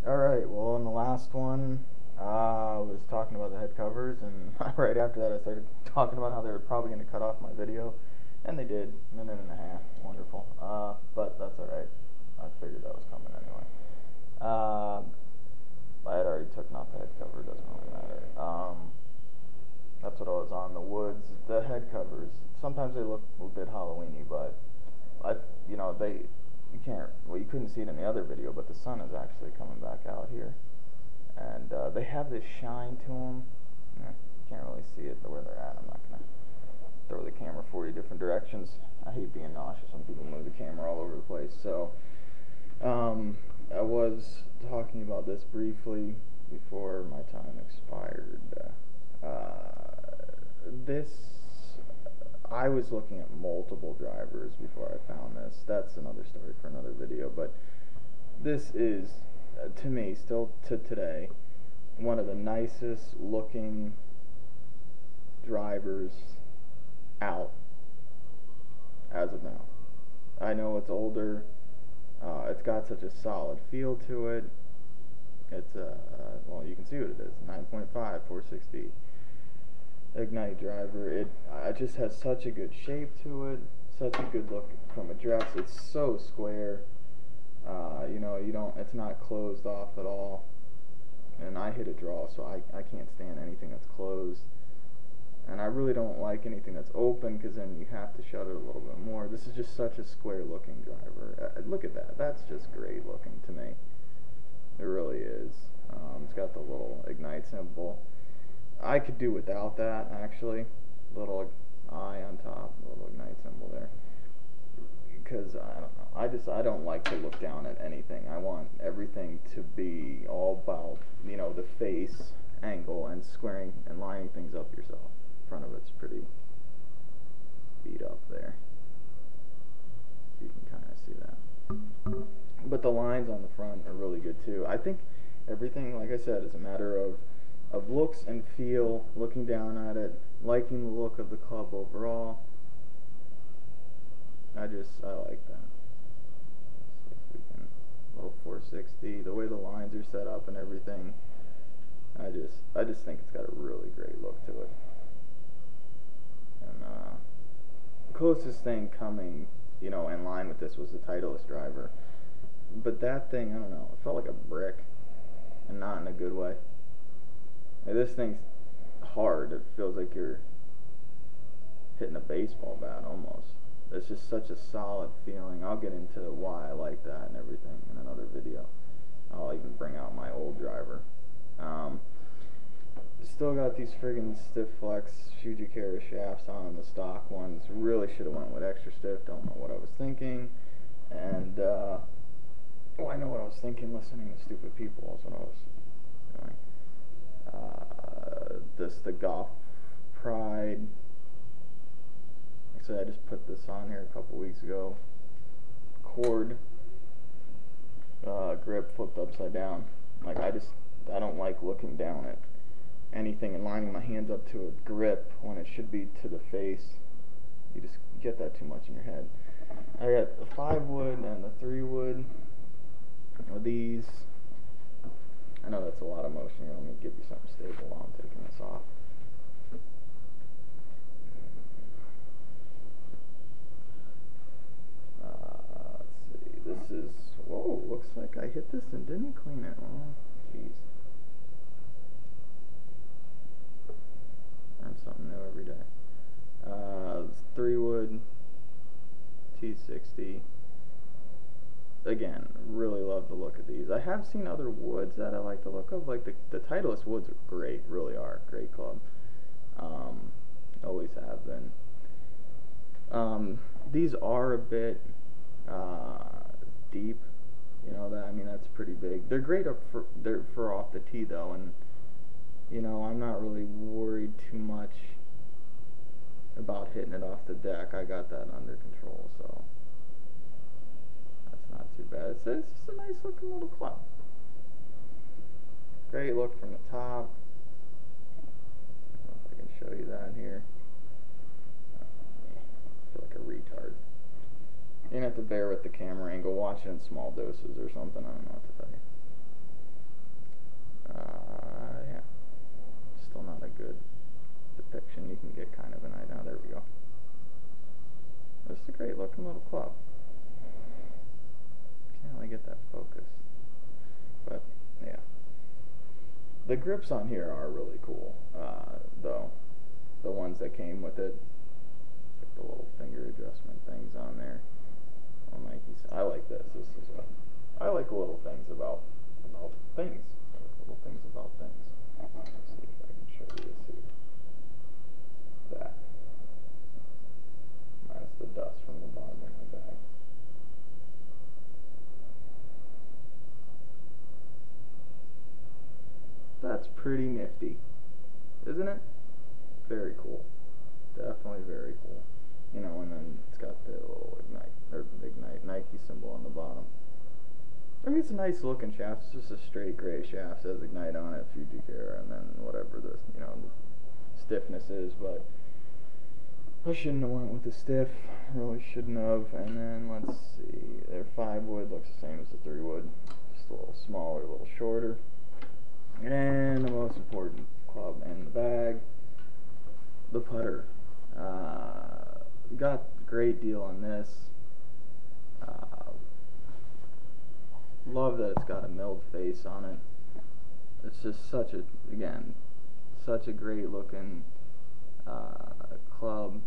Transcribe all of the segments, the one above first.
Alright, well, in the last one, I was talking about the head covers, and right after that, I started talking about how they were probably going to cut off my video, and they did. Minute and a half. Wonderful. But that's alright. I figured that was coming anyway. I had already taken off the head cover, it doesn't really matter. That's what I was on. The woods, the head covers, sometimes they look a bit Halloweeny, but you can't, well, you couldn't see it in the other video, but the sun is actually coming back out here, and they have this shine to them. You can't really see it where they're at. I'm not gonna throw the camera 40 different directions. I hate being nauseous when people move the camera all over the place. So I was talking about this briefly before my time expired. I was looking at multiple drivers before I found this. That's another story for another video, but this is, to me, still to today, one of the nicest looking drivers out as of now. I know it's older. It's got such a solid feel to it. It's well, you can see what it is, 9.5, 460 Ignite driver. It just has such a good shape to it, such a good look from a dress. It's so square. It's not closed off at all. And I hit a draw, so I can't stand anything that's closed. And I really don't like anything that's open, because then you have to shut it a little bit more. This is just such a square looking driver. Look at that. That's just great looking to me. It really is. It's got the little Ignite symbol. I could do without that, actually. Little eye on top, little Ignite symbol there. Because I don't know. I don't like to look down at anything. I want everything to be all about, the face angle and squaring and lining things up yourself. Front of it's pretty beat up there. You can kind of see that. But the lines on the front are really good too. I think everything, like I said, is a matter of looks and feel, looking down at it, liking the look of the club overall. I like that. Let's see if we can, little 460, the way the lines are set up and everything. I just think it's got a really great look to it. And the closest thing coming, in line with this was the Titleist driver. But that thing, I don't know, it felt like a brick, and not in a good way. This thing's hard. It feels like you're hitting a baseball bat almost. It's just such a solid feeling. I'll get into why I like that and everything in another video. I'll even bring out my old driver. Still got these friggin' stiff flex Fujikura shafts on the stock ones. Really should have went with extra stiff. Don't know what I was thinking. And I know what I was thinking. Listening to stupid people is what I was doing. The Golf Pride. Like I said, I just put this on here a couple weeks ago. Cord grip flipped upside down. Like I don't like looking down at anything and lining my hands up to a grip when it should be to the face. You just get that too much in your head. I got the 5 wood and the 3 wood with these. I know that's a lot of motion here. Let me give you something stable while I'm taking this off. Let's see. This is, whoa, looks like I hit this and didn't clean it. Oh, jeez. Learn something new every day. 3 wood T60. Again, really love the look of these. I have seen other woods that I like the look of. Like the Titleist woods are great, really are. Great club. Always have been. These are a bit deep. That's pretty big. They're great for off the tee though, and I'm not really worried too much about hitting it off the deck. I got that under control, so that's not too bad. It's just a nice looking little club. Great look from the top. I don't know if I can show you that here. I feel like a retard. You're gonna have to bear with the camera angle. Watch it in small doses or something. I don't know what to tell you. can get kind of an eye now. There we go. This is a great looking little club. Can't really get that focused. But yeah. The grips on here are really cool, though. The ones that came with it. Like the little finger adjustment things on there. On Nike's. I like this. This is what I like little things about things. Little things about things. Let's see if I can show you this here. That. Minus the dust from the bottom of my bag. That's pretty nifty, isn't it? Very cool. Definitely very cool. You know, and then it's got the little Ignite Nike symbol on the bottom. I mean, it's a nice looking shaft. It's just a straight gray shaft. Says Ignite on it, Fujikura, and then whatever the the stiffness is. But I shouldn't have went with the stiff. Really shouldn't have. And then let's see, their 5 wood looks the same as the 3 wood, just a little smaller, a little shorter. And the most important club in the bag, the putter. Got a great deal on this. Love that it's got a milled face on it. It's just such a, again, such a great looking club.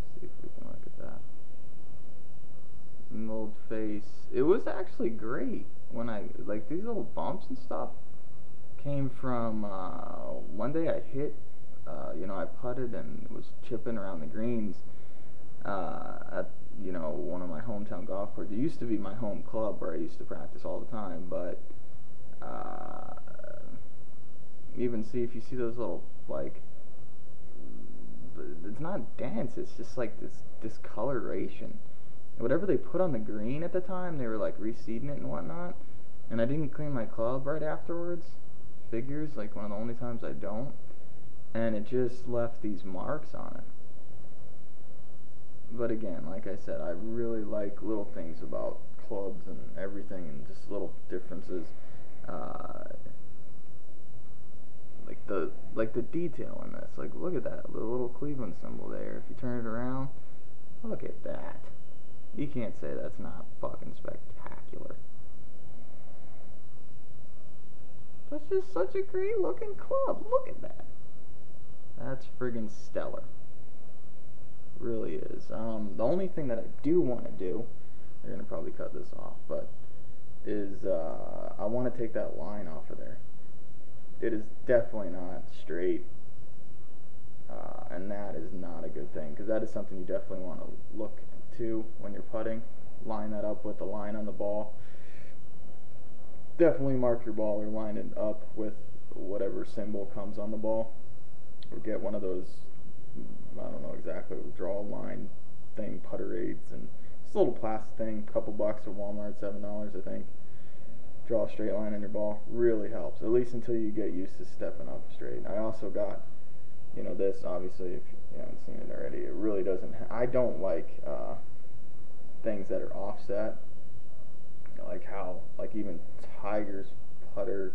Let's see if we can look at that. Milled face. It was actually great when like these little bumps and stuff came from one day I hit, I putted and was chipping around the greens at one of my hometown golf courses. It used to be my home club where I used to practice all the time, but even see if you see those little, like, it's not dents, it's just like this discoloration. Whatever they put on the green at the time, they were like reseeding it and whatnot, and I didn't clean my club right afterwards. Figures, like one of the only times I don't, and it just left these marks on it. But again, like I said, I really like little things about clubs and everything, and just little differences. Like the detail in this. Like, look at that, the little Cleveland symbol there. If you turn it around, look at that. You can't say that's not fucking spectacular. That's just such a great looking club. Look at that. That's friggin' stellar. Really is. The only thing that I do want to do, they're going to probably cut this off, but is I want to take that line off of there. It is definitely not straight, and that is not a good thing, because that is something you definitely want to look to when you're putting. Line that up with the line on the ball. Definitely mark your ball or line it up with whatever symbol comes on the ball, or get one of those, I don't know exactly, draw a line thing, putter aids, and it's a little plastic thing, couple bucks at Walmart, $7 I think. Draw a straight line on your ball, really helps, at least until you get used to stepping up straight. I also got, this, obviously, if you haven't seen it already, it really doesn't, I don't like things that are offset, like how, like even Tiger's putter,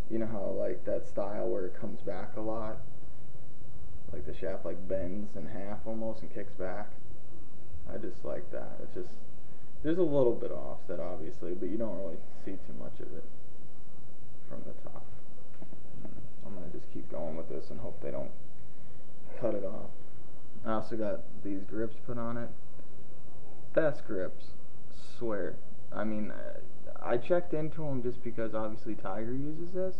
you know how like that style where it comes back a lot, like the shaft like bends in half almost and kicks back. I just like that. It's just, there's a little bit of offset obviously, but you don't really see too much of it from the top. I'm gonna just keep going with this and hope they don't cut it off. I also got these grips put on it. Best grips, swear. I mean, I checked into them just because obviously Tiger uses this.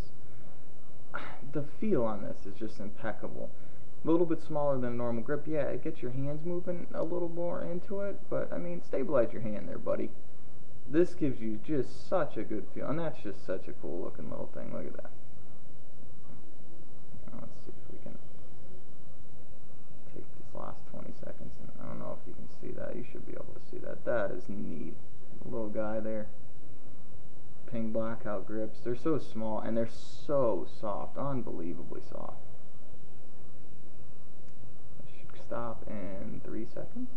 The feel on this is just impeccable. A little bit smaller than a normal grip. Yeah, it gets your hands moving a little more into it, but I mean, stabilize your hand there, buddy. This gives you just such a good feel, and that's just such a cool looking little thing. Look at that. Let's see if we can take this last 20 seconds, and I don't know if you can see that. You should be able to see that. That is neat. Little guy there. Ping blackout grips. They're so small and they're so soft, unbelievably soft. I should stop in 3 seconds.